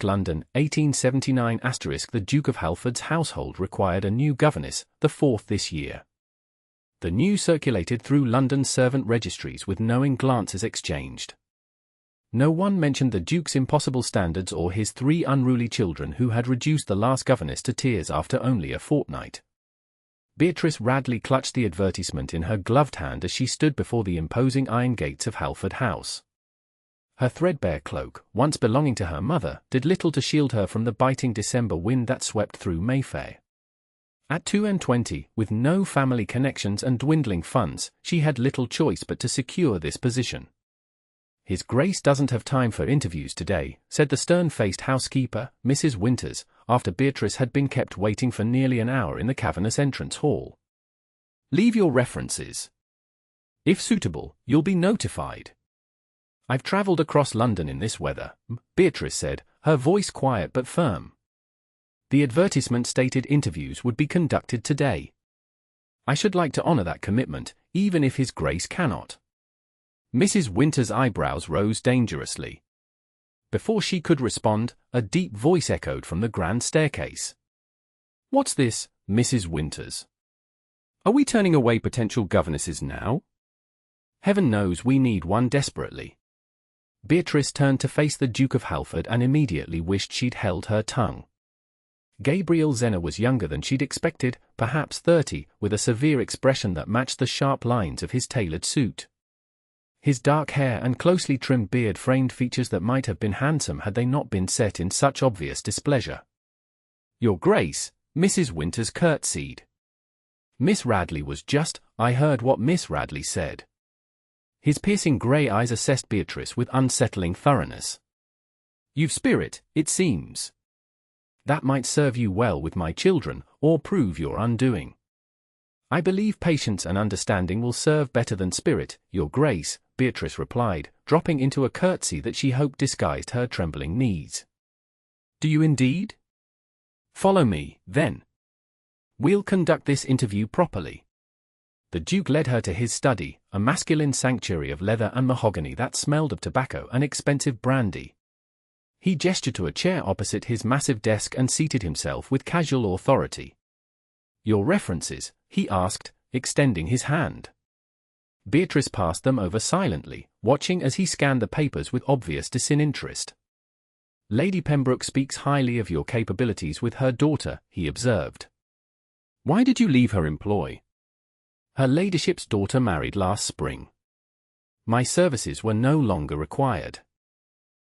London, 1879. The Duke of Halford's household required a new governess, the fourth this year. The news circulated through London's servant registries with knowing glances exchanged. No one mentioned the Duke's impossible standards or his 3 unruly children who had reduced the last governess to tears after only a fortnight. Beatrice Radley clutched the advertisement in her gloved hand as she stood before the imposing iron gates of Halford House. Her threadbare cloak, once belonging to her mother, did little to shield her from the biting December wind that swept through Mayfair. At 22, with no family connections and dwindling funds, she had little choice but to secure this position. "His Grace doesn't have time for interviews today," said the stern-faced housekeeper, Mrs. Winters, after Beatrice had been kept waiting for nearly an hour in the cavernous entrance hall. "Leave your references. If suitable, you'll be notified." "I've travelled across London in this weather," Beatrice said, her voice quiet but firm. "The advertisement stated interviews would be conducted today. I should like to honour that commitment, even if His Grace cannot." Mrs. Winters' eyebrows rose dangerously. Before she could respond, a deep voice echoed from the grand staircase. "What's this, Mrs. Winters? Are we turning away potential governesses now? Heaven knows we need one desperately." Beatrice turned to face the Duke of Halford and immediately wished she'd held her tongue. Gabriel Zenner was younger than she'd expected, perhaps 30, with a severe expression that matched the sharp lines of his tailored suit. His dark hair and closely trimmed beard framed features that might have been handsome had they not been set in such obvious displeasure. "Your Grace," Mrs. Winters curtsied. "Miss Radley was just, I heard what Miss Radley said." His piercing grey eyes assessed Beatrice with unsettling thoroughness. "You've spirit, it seems. That might serve you well with my children, or prove your undoing." "I believe patience and understanding will serve better than spirit, Your Grace," Beatrice replied, dropping into a curtsy that she hoped disguised her trembling knees. "Do you indeed? Follow me, then. We'll conduct this interview properly." The Duke led her to his study, a masculine sanctuary of leather and mahogany that smelled of tobacco and expensive brandy. He gestured to a chair opposite his massive desk and seated himself with casual authority. "Your references?" he asked, extending his hand. Beatrice passed them over silently, watching as he scanned the papers with obvious disinterest. "Lady Pembroke speaks highly of your capabilities with her daughter," he observed. "Why did you leave her employ?" "Her ladyship's daughter married last spring. My services were no longer required."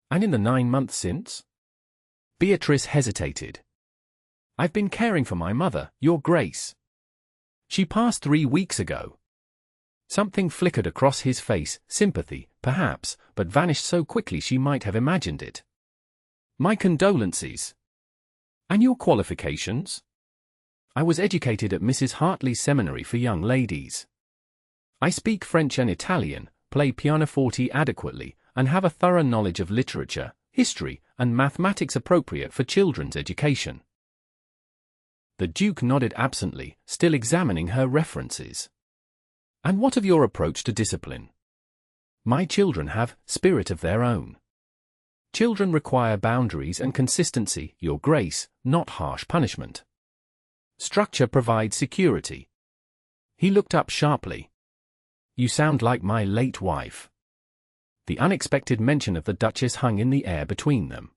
"And in the 9 months since?" Beatrice hesitated. "I've been caring for my mother, Your Grace. She passed 3 weeks ago." Something flickered across his face, sympathy, perhaps, but vanished so quickly she might have imagined it. "My condolences. And your qualifications?" "I was educated at Mrs. Hartley's Seminary for Young Ladies. I speak French and Italian, play pianoforte adequately, and have a thorough knowledge of literature, history, and mathematics appropriate for children's education." The Duke nodded absently, still examining her references. "And what of your approach to discipline?" "My children have spirit of their own. Children require boundaries and consistency, Your Grace, not harsh punishment. Structure provides security." He looked up sharply. "You sound like my late wife." The unexpected mention of the Duchess hung in the air between them.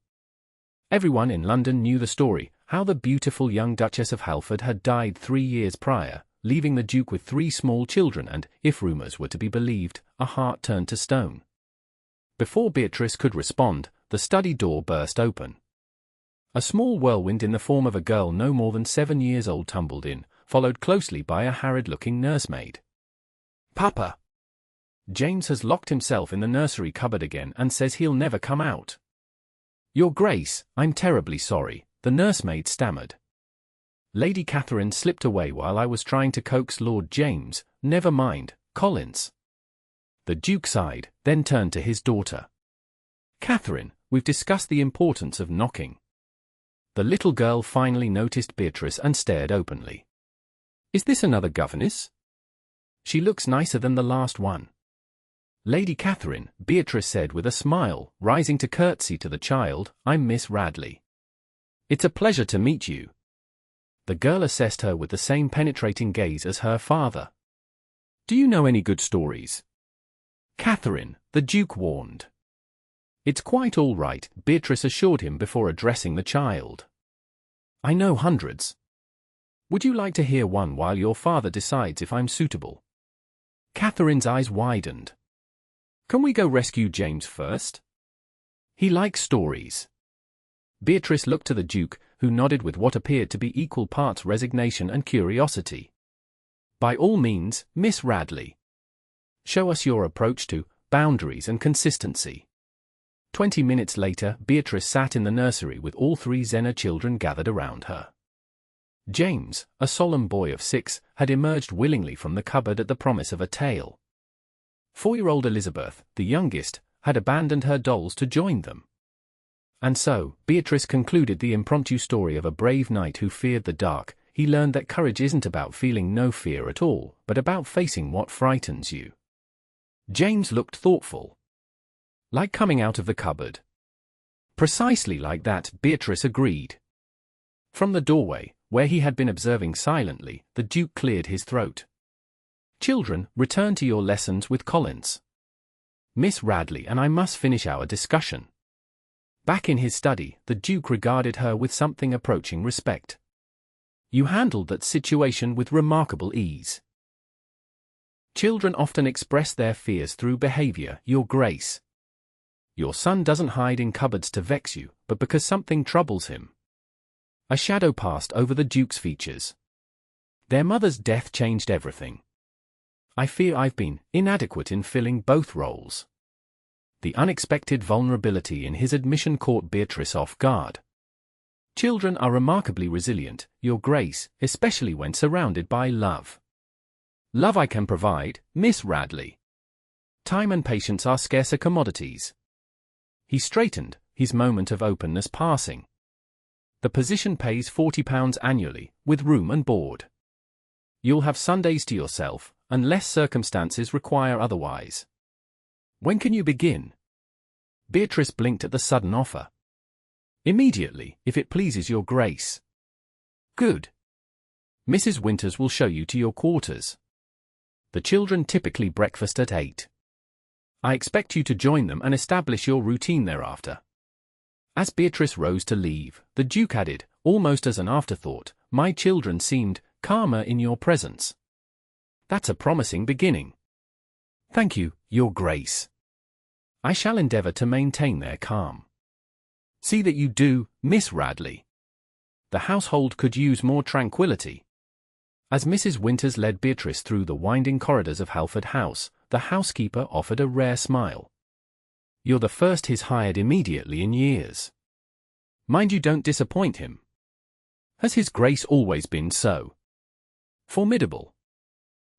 Everyone in London knew the story, how the beautiful young Duchess of Halford had died 3 years prior, leaving the Duke with 3 small children and, if rumours were to be believed, a heart turned to stone. Before Beatrice could respond, the study door burst open. A small whirlwind in the form of a girl no more than 7 years old tumbled in, followed closely by a harried-looking nursemaid. "Papa! James has locked himself in the nursery cupboard again and says he'll never come out." "Your Grace, I'm terribly sorry," the nursemaid stammered. "Lady Catherine slipped away while I was trying to coax Lord James. Never mind, Collins." The Duke sighed, then turned to his daughter. "Catherine, we've discussed the importance of knocking." The little girl finally noticed Beatrice and stared openly. "Is this another governess? She looks nicer than the last one." Lady Catherine, Beatrice said with a smile, rising to curtsy to the child. I'm Miss Radley. It's a pleasure to meet you. The girl assessed her with the same penetrating gaze as her father. Do you know any good stories? Catherine, the Duke warned. It's quite all right, Beatrice assured him before addressing the child. I know hundreds. Would you like to hear one while your father decides if I'm suitable? Catherine's eyes widened. Can we go rescue James first? He likes stories. Beatrice looked to the Duke, who nodded with what appeared to be equal parts resignation and curiosity. By all means, Miss Radley. Show us your approach to boundaries and consistency. 20 minutes later, Beatrice sat in the nursery with all three Zena children gathered around her. James, a solemn boy of 6, had emerged willingly from the cupboard at the promise of a tale. 4-year-old Elizabeth, the youngest, had abandoned her dolls to join them. And so, Beatrice concluded the impromptu story of a brave knight who feared the dark. He learned that courage isn't about feeling no fear at all, but about facing what frightens you. James looked thoughtful. Like coming out of the cupboard. Precisely like that, Beatrice agreed. From the doorway, where he had been observing silently, the Duke cleared his throat. Children, return to your lessons with Collins. Miss Radley and I must finish our discussion. Back in his study, the Duke regarded her with something approaching respect. You handled that situation with remarkable ease. Children often express their fears through behavior, Your Grace. Your son doesn't hide in cupboards to vex you, but because something troubles him. A shadow passed over the Duke's features. Their mother's death changed everything. I fear I've been inadequate in filling both roles. The unexpected vulnerability in his admission caught Beatrice off guard. Children are remarkably resilient, Your Grace, especially when surrounded by love. Love I can provide, Miss Radley. Time and patience are scarcer commodities. He straightened, his moment of openness passing. The position pays £40 annually, with room and board. You'll have Sundays to yourself, unless circumstances require otherwise. When can you begin? Beatrice blinked at the sudden offer. Immediately, if it pleases Your Grace. Good. Mrs. Winters will show you to your quarters. The children typically breakfast at 8. I expect you to join them and establish your routine thereafter. As Beatrice rose to leave, the Duke added, almost as an afterthought, my children seemed calmer in your presence. That's a promising beginning. Thank you, Your Grace. I shall endeavour to maintain their calm. See that you do, Miss Radley. The household could use more tranquility. As Mrs. Winters led Beatrice through the winding corridors of Halford House, the housekeeper offered a rare smile. You're the first he's hired immediately in years. Mind you don't disappoint him. Has His Grace always been so formidable?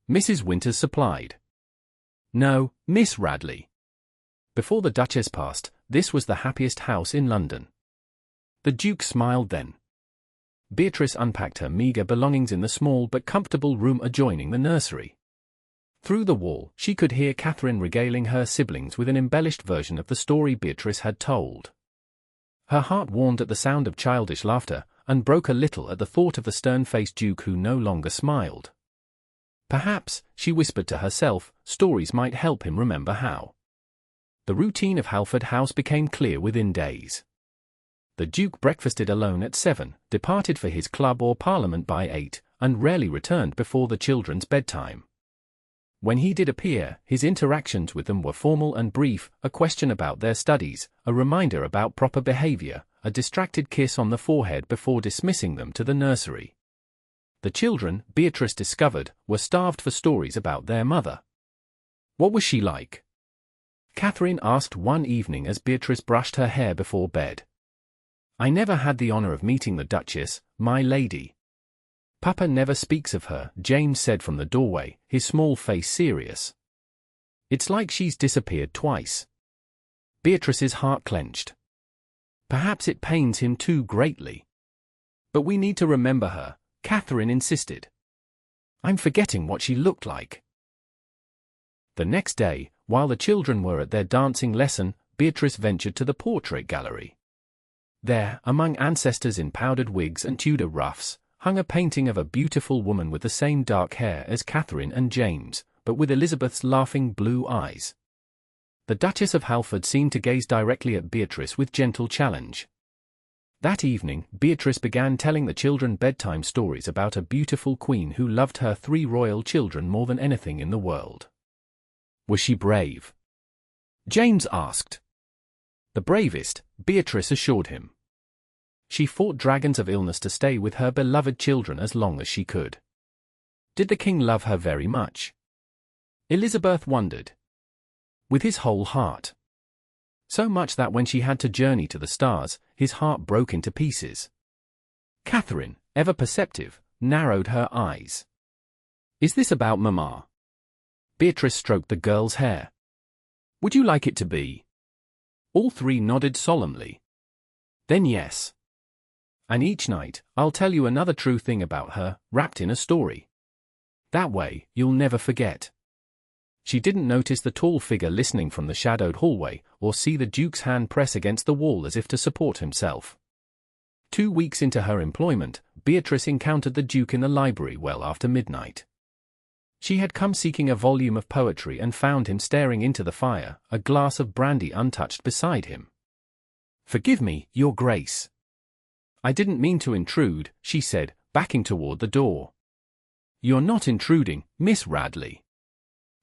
Mrs. Winters supplied. No, Miss Radley. Before the Duchess passed, this was the happiest house in London. The Duke smiled then. Beatrice unpacked her meagre belongings in the small but comfortable room adjoining the nursery. Through the wall, she could hear Catherine regaling her siblings with an embellished version of the story Beatrice had told. Her heart warmed at the sound of childish laughter, and broke a little at the thought of the stern-faced Duke who no longer smiled. Perhaps, she whispered to herself, stories might help him remember how. The routine of Halford House became clear within days. The Duke breakfasted alone at 7, departed for his club or parliament by 8, and rarely returned before the children's bedtime. When he did appear, his interactions with them were formal and brief, a question about their studies, a reminder about proper behavior, a distracted kiss on the forehead before dismissing them to the nursery. The children, Beatrice discovered, were starved for stories about their mother. What was she like? Catherine asked one evening as Beatrice brushed her hair before bed. I never had the honour of meeting the Duchess, my lady. Papa never speaks of her, James said from the doorway, his small face serious. It's like she's disappeared twice. Beatrice's heart clenched. Perhaps it pains him too greatly. But we need to remember her, Catherine insisted. I'm forgetting what she looked like. The next day, While the children were at their dancing lesson, Beatrice ventured to the portrait gallery. There, among ancestors in powdered wigs and Tudor ruffs, hung a painting of a beautiful woman with the same dark hair as Catherine and James, but with Elizabeth's laughing blue eyes. The Duchess of Halford seemed to gaze directly at Beatrice with gentle challenge. That evening, Beatrice began telling the children bedtime stories about a beautiful queen who loved her 3 royal children more than anything in the world. Was she brave? James asked. The bravest, Beatrice assured him. She fought dragons of illness to stay with her beloved children as long as she could. Did the king love her very much? Elizabeth wondered. With his whole heart. So much that when she had to journey to the stars, his heart broke into pieces. Catherine, ever perceptive, narrowed her eyes. Is this about Mamma? Beatrice stroked the girl's hair. Would you like it to be? All 3 nodded solemnly. Then yes. And each night, I'll tell you another true thing about her, wrapped in a story. That way, you'll never forget. She didn't notice the tall figure listening from the shadowed hallway, or see the Duke's hand press against the wall as if to support himself. 2 weeks into her employment, Beatrice encountered the Duke in the library well after midnight. She had come seeking a volume of poetry and found him staring into the fire, a glass of brandy untouched beside him. Forgive me, Your Grace. I didn't mean to intrude, she said, backing toward the door. You're not intruding, Miss Radley.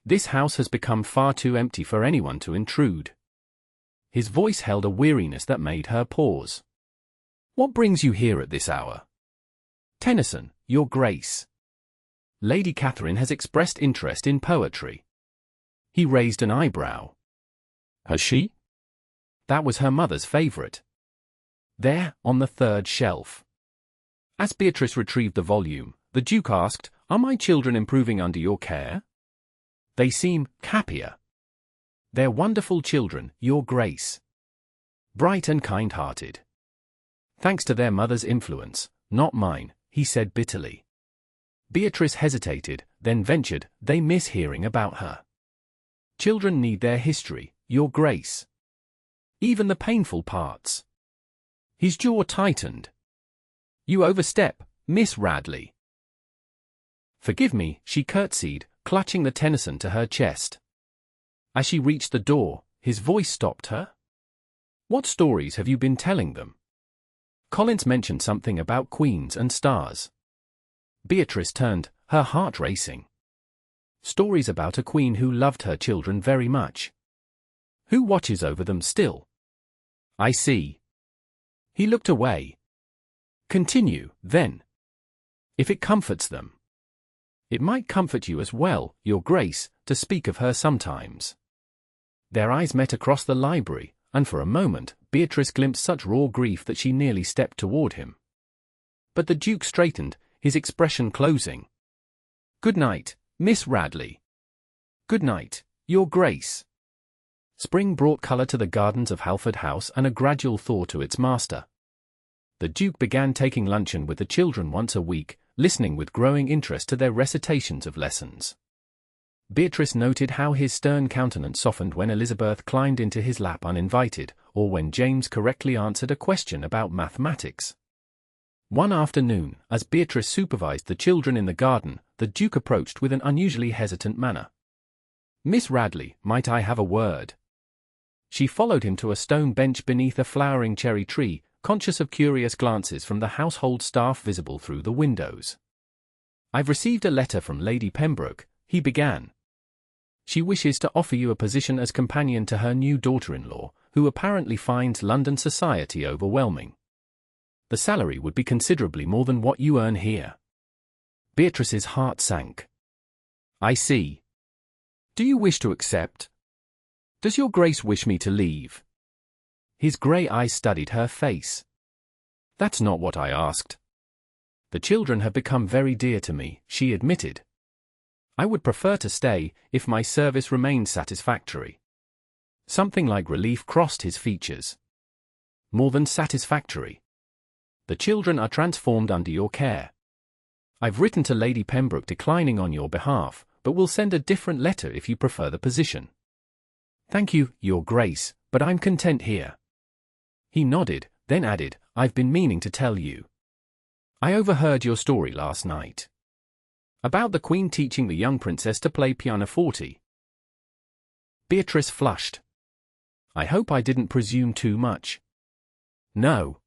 This house has become far too empty for anyone to intrude. His voice held a weariness that made her pause. What brings you here at this hour? Tennyson, Your Grace. Lady Catherine has expressed interest in poetry. He raised an eyebrow. Has she? That was her mother's favorite. There, on the 3rd shelf. As Beatrice retrieved the volume, the Duke asked, Are my children improving under your care? They seem happier. They're wonderful children, Your Grace. Bright and kind-hearted. Thanks to their mother's influence, not mine, he said bitterly. Beatrice hesitated, then ventured, They miss hearing about her. Children need their history, Your Grace. Even the painful parts. His jaw tightened. You overstep, Miss Radley. Forgive me, she curtsied, clutching the Tennyson to her chest. As she reached the door, his voice stopped her. What stories have you been telling them? Collins mentioned something about queens and stars. Beatrice turned, her heart racing. Stories about a queen who loved her children very much. Who watches over them still? I see. He looked away. Continue, then. If it comforts them. It might comfort you as well, Your Grace, to speak of her sometimes. Their eyes met across the library, and for a moment, Beatrice glimpsed such raw grief that she nearly stepped toward him. But the Duke straightened, his expression closing. Good night, Miss Radley. Good night, Your Grace. Spring brought colour to the gardens of Halford House and a gradual thaw to its master. The Duke began taking luncheon with the children once a week, listening with growing interest to their recitations of lessons. Beatrice noted how his stern countenance softened when Elizabeth climbed into his lap uninvited, or when James correctly answered a question about mathematics. One afternoon, as Beatrice supervised the children in the garden, the Duke approached with an unusually hesitant manner. Miss Radley, might I have a word? She followed him to a stone bench beneath a flowering cherry tree, conscious of curious glances from the household staff visible through the windows. I've received a letter from Lady Pembroke, he began. She wishes to offer you a position as companion to her new daughter-in-law, who apparently finds London society overwhelming. The salary would be considerably more than what you earn here. Beatrice's heart sank. I see. Do you wish to accept? Does your Grace wish me to leave? His grey eyes studied her face. That's not what I asked. The children have become very dear to me, she admitted. I would prefer to stay, if my service remains satisfactory. Something like relief crossed his features. More than satisfactory. The children are transformed under your care. I've written to Lady Pembroke declining on your behalf, but will send a different letter if you prefer the position. "Thank you, Your Grace, but I'm content here." He nodded, then added, "I've been meaning to tell you. I overheard your story last night. About the Queen teaching the young princess to play pianoforte." Beatrice flushed. "I hope I didn't presume too much." "No."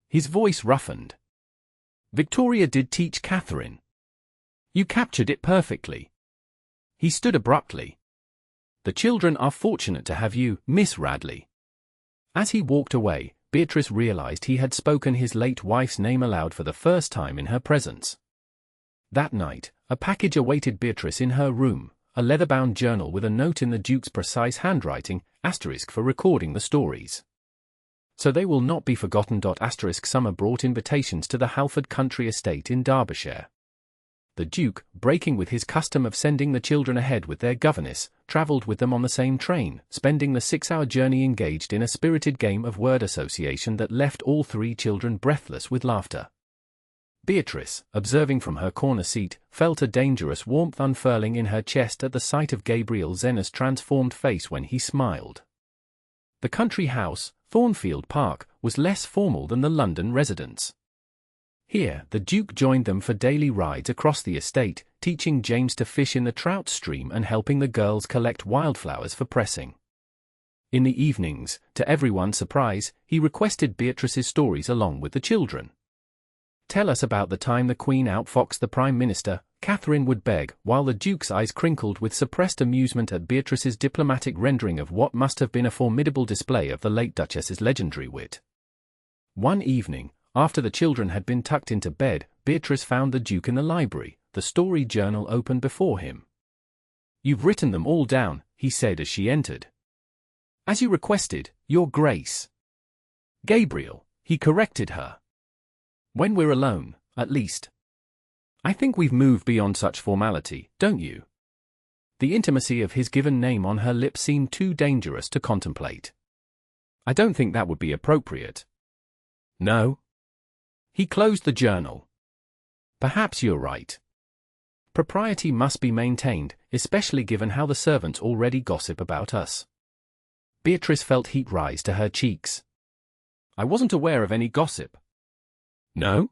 His voice roughened. "Victoria did teach Catherine. You captured it perfectly." He stood abruptly. "The children are fortunate to have you, Miss Radley." As he walked away, Beatrice realized he had spoken his late wife's name aloud for the first time in her presence. That night, a package awaited Beatrice in her room, a leather-bound journal with a note in the Duke's precise handwriting, * for recording the stories. "So they will not be forgotten. * Summer brought invitations to the Halford country estate in Derbyshire. The Duke, breaking with his custom of sending the children ahead with their governess, travelled with them on the same train, spending the 6-hour journey engaged in a spirited game of word association that left all 3 children breathless with laughter. Beatrice, observing from her corner seat, felt a dangerous warmth unfurling in her chest at the sight of Gabriel Zenna's transformed face when he smiled. The country house, Thornfield Park, was less formal than the London residence. Here, the Duke joined them for daily rides across the estate, teaching James to fish in the trout stream and helping the girls collect wildflowers for pressing. In the evenings, to everyone's surprise, he requested Beatrice's stories along with the children. "Tell us about the time the Queen outfoxed the Prime Minister," Catherine would beg, while the Duke's eyes crinkled with suppressed amusement at Beatrice's diplomatic rendering of what must have been a formidable display of the late Duchess's legendary wit. One evening, after the children had been tucked into bed, Beatrice found the Duke in the library, the story journal open before him. "You've written them all down," he said as she entered. "As you requested, Your Grace." "Gabriel," he corrected her. "When we're alone, at least. I think we've moved beyond such formality, don't you?" The intimacy of his given name on her lips seemed too dangerous to contemplate. "I don't think that would be appropriate." "No?" He closed the journal. "Perhaps you're right. Propriety must be maintained, especially given how the servants already gossip about us." Beatrice felt heat rise to her cheeks. "I wasn't aware of any gossip." "No?"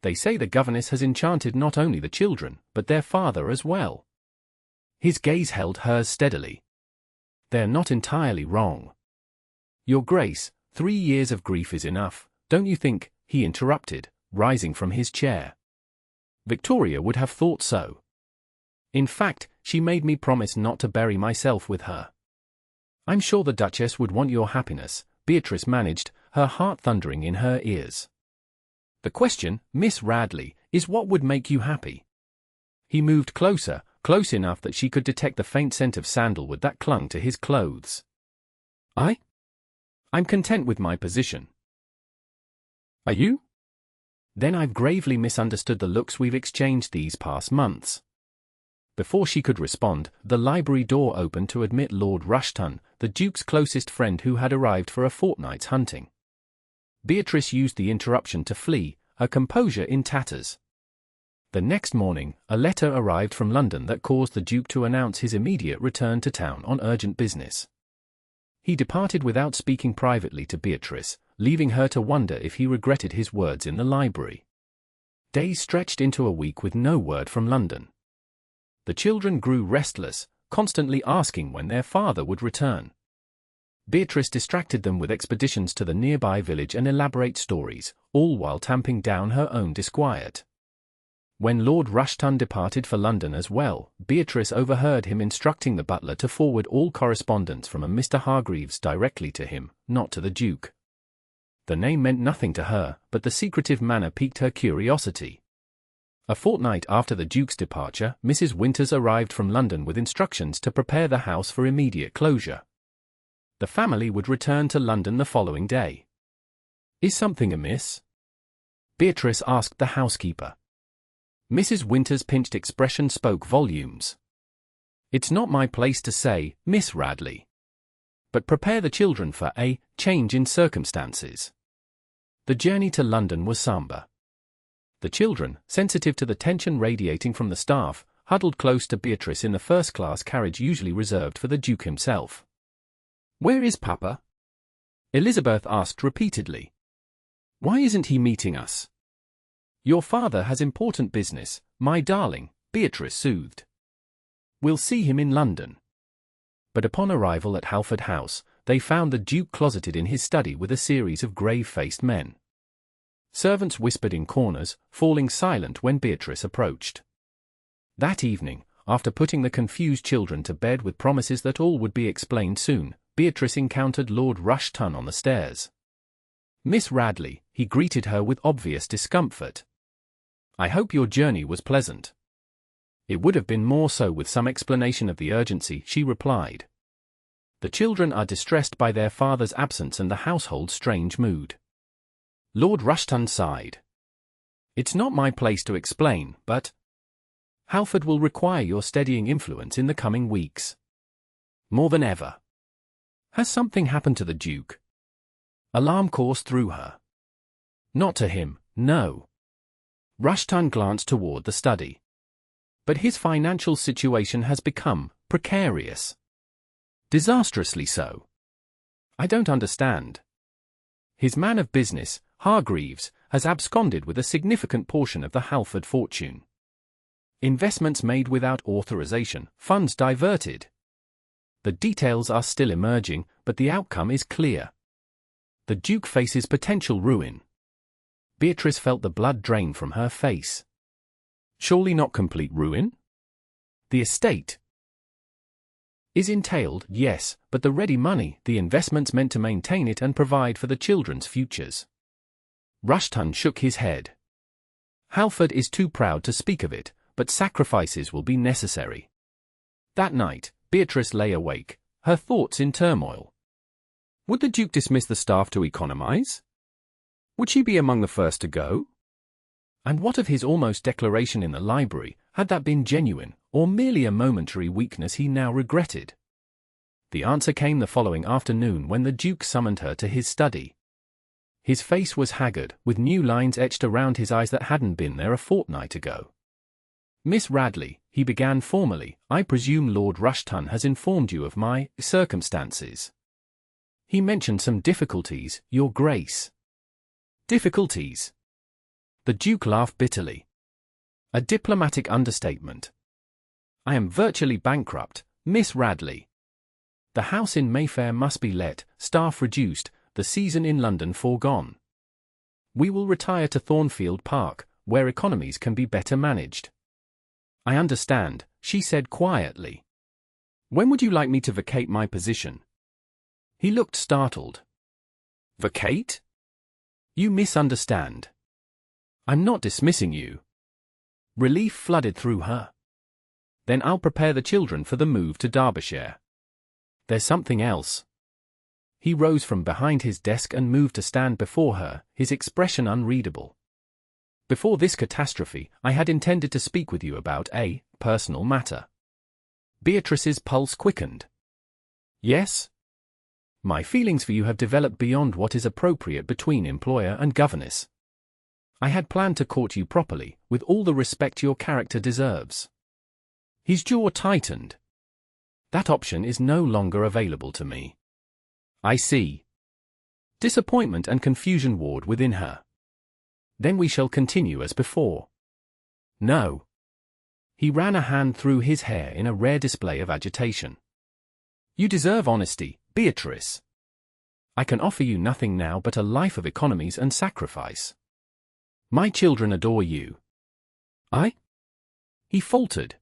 "They say the governess has enchanted not only the children, but their father as well." His gaze held hers steadily. "They're not entirely wrong." "Your Grace, 3 years of grief is enough, don't you think?" he interrupted, rising from his chair. "Victoria would have thought so. In fact, she made me promise not to bury myself with her." "I'm sure the Duchess would want your happiness," Beatrice managed, her heart thundering in her ears. "The question, Miss Radley, is what would make you happy?" He moved closer, close enough that she could detect the faint scent of sandalwood that clung to his clothes. I'm content with my position." "Are you?" "Then I've gravely misunderstood the looks we've exchanged these past months." Before she could respond, the library door opened to admit Lord Rushton, the Duke's closest friend who had arrived for a fortnight's hunting. Beatrice used the interruption to flee, her composure in tatters. The next morning, a letter arrived from London that caused the Duke to announce his immediate return to town on urgent business. He departed without speaking privately to Beatrice, leaving her to wonder if he regretted his words in the library. Days stretched into a week with no word from London. The children grew restless, constantly asking when their father would return. Beatrice distracted them with expeditions to the nearby village and elaborate stories, all while tamping down her own disquiet. When Lord Rushton departed for London as well, Beatrice overheard him instructing the butler to forward all correspondence from a Mr. Hargreaves directly to him, not to the Duke. The name meant nothing to her, but the secretive manner piqued her curiosity. A fortnight after the Duke's departure, Mrs. Winters arrived from London with instructions to prepare the house for immediate closure. The family would return to London the following day. "Is something amiss?" Beatrice asked the housekeeper. Mrs. Winters' pinched expression spoke volumes. "It's not my place to say, Miss Radley. But prepare the children for a change in circumstances." The journey to London was somber. The children, sensitive to the tension radiating from the staff, huddled close to Beatrice in the first-class carriage usually reserved for the Duke himself. "Where is Papa?" Elizabeth asked repeatedly. "Why isn't he meeting us?" "Your father has important business, my darling," Beatrice soothed. "We'll see him in London." But upon arrival at Halford House, they found the Duke closeted in his study with a series of grave-faced men. Servants whispered in corners, falling silent when Beatrice approached. That evening, after putting the confused children to bed with promises that all would be explained soon, Beatrice encountered Lord Rushton on the stairs. "Miss Radley," he greeted her with obvious discomfort. "I hope your journey was pleasant." "It would have been more so with some explanation of the urgency," she replied. "The children are distressed by their father's absence and the household's strange mood." Lord Rushton sighed. "It's not my place to explain, but Halford will require your steadying influence in the coming weeks. More than ever." "Has something happened to the Duke?" Alarm coursed through her. "Not to him, no." Rushton glanced toward the study. "But his financial situation has become precarious. Disastrously so. I don't understand. His man of business, Hargreaves, has absconded with a significant portion of the Halford fortune. Investments made without authorization, funds diverted. The details are still emerging, but the outcome is clear. The Duke faces potential ruin." Beatrice felt the blood drain from her face. "Surely not complete ruin?" "The estate is entailed, yes, but the ready money, the investments meant to maintain it and provide for the children's futures." Rushton shook his head. "Halford is too proud to speak of it, but sacrifices will be necessary." That night, Beatrice lay awake, her thoughts in turmoil. Would the Duke dismiss the staff to economize? Would she be among the first to go? And what of his almost declaration in the library? Had that been genuine, or merely a momentary weakness he now regretted? The answer came the following afternoon when the Duke summoned her to his study. His face was haggard, with new lines etched around his eyes that hadn't been there a fortnight ago. "Miss Radley," he began formally, "I presume Lord Rushton has informed you of my circumstances. He mentioned some difficulties, Your Grace." "Difficulties?" The Duke laughed bitterly. "A diplomatic understatement. I am virtually bankrupt, Miss Radley. The house in Mayfair must be let, staff reduced, the season in London foregone. We will retire to Thornfield Park, where economies can be better managed." "I understand," she said quietly. "When would you like me to vacate my position?" He looked startled. "Vacate? You misunderstand. I'm not dismissing you." Relief flooded through her. "Then I'll prepare the children for the move to Derbyshire." "There's something else." He rose from behind his desk and moved to stand before her, his expression unreadable. "Before this catastrophe, I had intended to speak with you about a personal matter." Beatrice's pulse quickened. "Yes?" "My feelings for you have developed beyond what is appropriate between employer and governess. I had planned to court you properly, with all the respect your character deserves." His jaw tightened. "That option is no longer available to me." "I see." Disappointment and confusion warred within her. "Then we shall continue as before." "No." He ran a hand through his hair in a rare display of agitation. "You deserve honesty, Beatrice. I can offer you nothing now but a life of economies and sacrifice. My children adore you." He faltered.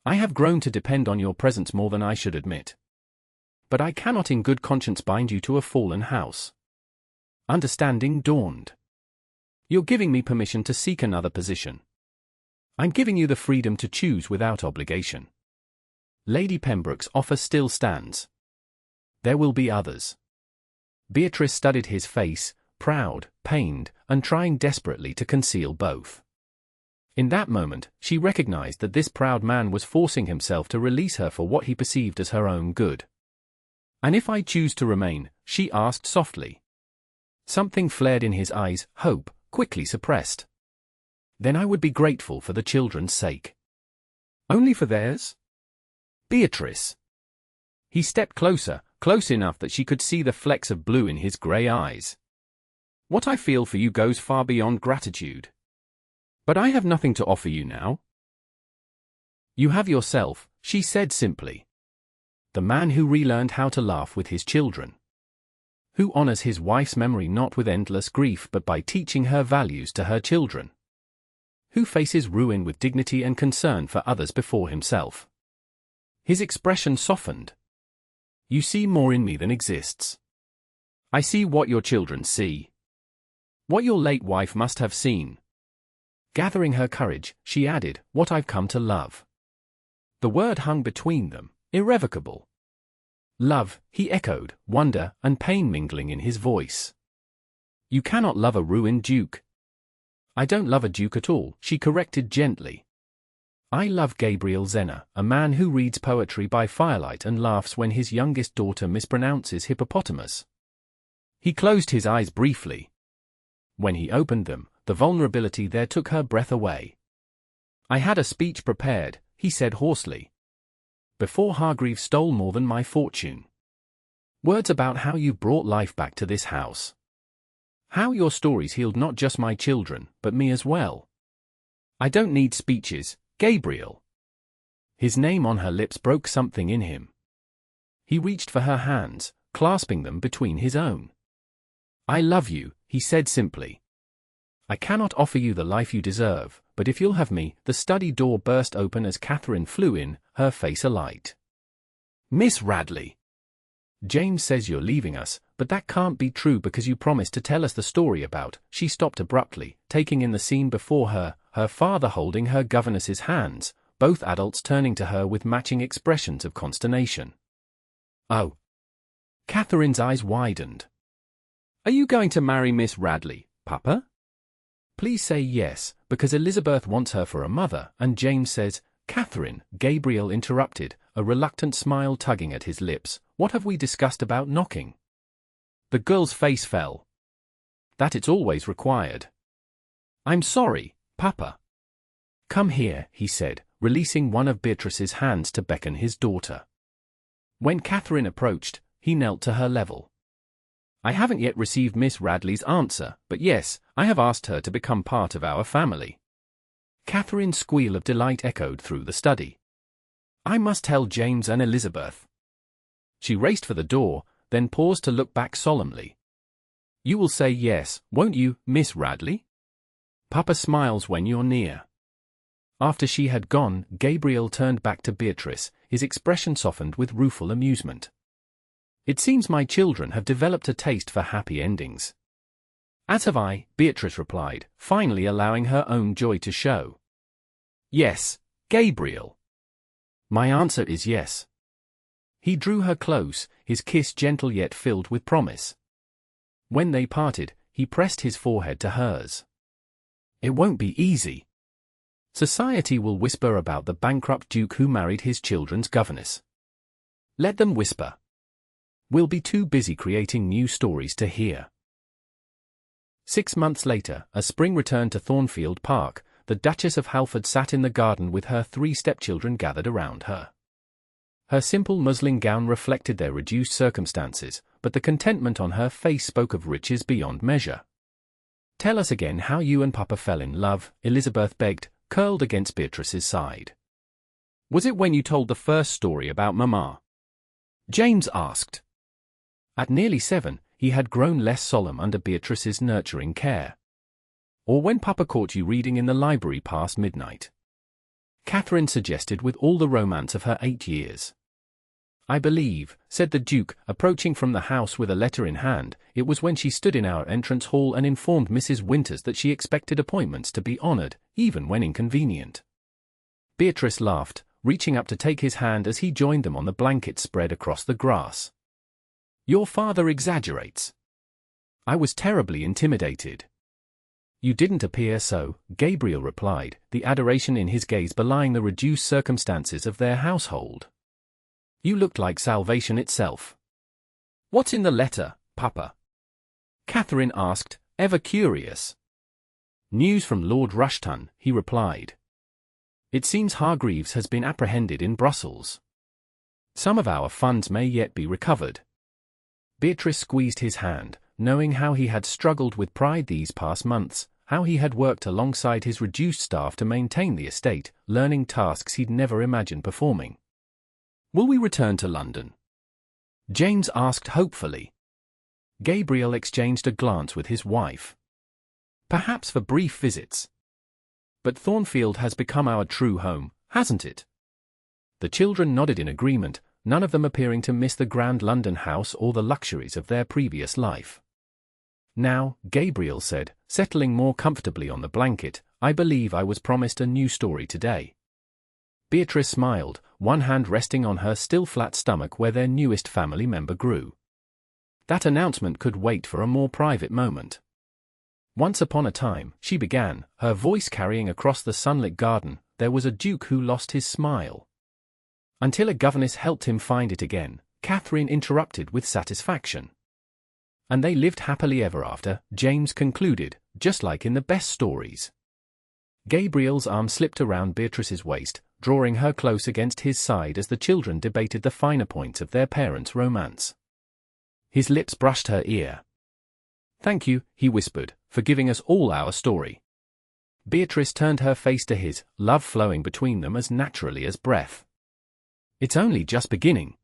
"I have grown to depend on your presence more than I should admit. But I cannot in good conscience bind you to a fallen house." Understanding dawned. "You're giving me permission to seek another position. I'm giving you the freedom to choose without obligation. Lady Pembroke's offer still stands. There will be others." Beatrice studied his face, proud, pained, and trying desperately to conceal both. In that moment, she recognized that this proud man was forcing himself to release her for what he perceived as her own good. "And if I choose to remain?" she asked softly. Something flared in his eyes, hope, quickly suppressed. "Then I would be grateful for the children's sake." Only for theirs? Beatrice. He stepped closer, close enough that she could see the flecks of blue in his grey eyes. What I feel for you goes far beyond gratitude. But I have nothing to offer you now. You have yourself, she said simply. The man who relearned how to laugh with his children. Who honors his wife's memory not with endless grief but by teaching her values to her children. Who faces ruin with dignity and concern for others before himself. His expression softened. You see more in me than exists. I see what your children see. What your late wife must have seen. Gathering her courage, she added, what I've come to love. The word hung between them, irrevocable. Love, he echoed, wonder and pain mingling in his voice. You cannot love a ruined duke. I don't love a duke at all, she corrected gently. I love Gabriel Zenner, a man who reads poetry by firelight and laughs when his youngest daughter mispronounces hippopotamus. He closed his eyes briefly. When he opened them, the vulnerability there took her breath away. I had a speech prepared, he said hoarsely. Before Hargreaves stole more than my fortune. Words about how you brought life back to this house. How your stories healed not just my children, but me as well. I don't need speeches, Gabriel. His name on her lips broke something in him. He reached for her hands, clasping them between his own. I love you, he said simply. I cannot offer you the life you deserve, but if you'll have me. The study door burst open as Catherine flew in, her face alight. Miss Radley. James says you're leaving us, but that can't be true because you promised to tell us the story about. She stopped abruptly, taking in the scene before her, her father holding her governess's hands, both adults turning to her with matching expressions of consternation. Oh. Catherine's eyes widened. Are you going to marry Miss Radley, Papa? Please say yes, because Elizabeth wants her for a mother, and James says, Catherine, Gabriel interrupted, a reluctant smile tugging at his lips. What have we discussed about knocking? The girl's face fell. That it's always required. I'm sorry, Papa. Come here, he said, releasing one of Beatrice's hands to beckon his daughter. When Catherine approached, he knelt to her level. I haven't yet received Miss Radley's answer, but yes, I have asked her to become part of our family. Catherine's squeal of delight echoed through the study. I must tell James and Elizabeth. She raced for the door, then paused to look back solemnly. You will say yes, won't you, Miss Radley? Papa smiles when you're near. After she had gone, Gabriel turned back to Beatrice, his expression softened with rueful amusement. It seems my children have developed a taste for happy endings. As have I, Beatrice replied, finally allowing her own joy to show. Yes, Gabriel. My answer is yes. He drew her close, his kiss gentle yet filled with promise. When they parted, he pressed his forehead to hers. It won't be easy. Society will whisper about the bankrupt duke who married his children's governess. Let them whisper. We'll be too busy creating new stories to hear. 6 months later, as spring returned to Thornfield Park, the Duchess of Halford sat in the garden with her 3 stepchildren gathered around her. Her simple muslin gown reflected their reduced circumstances, but the contentment on her face spoke of riches beyond measure. Tell us again how you and Papa fell in love, Elizabeth begged, curled against Beatrice's side. Was it when you told the first story about Mama? James asked. At nearly 7, he had grown less solemn under Beatrice's nurturing care. Or when Papa caught you reading in the library past midnight? Catherine suggested with all the romance of her 8 years. I believe, said the Duke, approaching from the house with a letter in hand, it was when she stood in our entrance hall and informed Mrs. Winters that she expected appointments to be honored, even when inconvenient. Beatrice laughed, reaching up to take his hand as he joined them on the blanket spread across the grass. Your father exaggerates. I was terribly intimidated. You didn't appear so, Gabriel replied, the adoration in his gaze belying the reduced circumstances of their household. You looked like salvation itself. What's in the letter, Papa? Catherine asked, ever curious. News from Lord Rushton, he replied. It seems Hargreaves has been apprehended in Brussels. Some of our funds may yet be recovered. Beatrice squeezed his hand, knowing how he had struggled with pride these past months, how he had worked alongside his reduced staff to maintain the estate, learning tasks he'd never imagined performing. "Will we return to London?" James asked hopefully. Gabriel exchanged a glance with his wife. "Perhaps for brief visits. But Thornfield has become our true home, hasn't it?" The children nodded in agreement, none of them appearing to miss the grand London house or the luxuries of their previous life. "Now," Gabriel said, settling more comfortably on the blanket, "I believe I was promised a new story today." Beatrice smiled, one hand resting on her still flat stomach where their newest family member grew. That announcement could wait for a more private moment. "Once upon a time," she began, her voice carrying across the sunlit garden, "there was a duke who lost his smile. Until a governess helped him find it again," Catherine interrupted with satisfaction. "And they lived happily ever after," James concluded, "just like in the best stories." Gabriel's arm slipped around Beatrice's waist, drawing her close against his side as the children debated the finer points of their parents' romance. His lips brushed her ear. "Thank you," he whispered, "for giving us all our story." Beatrice turned her face to his, love flowing between them as naturally as breath. "It's only just beginning."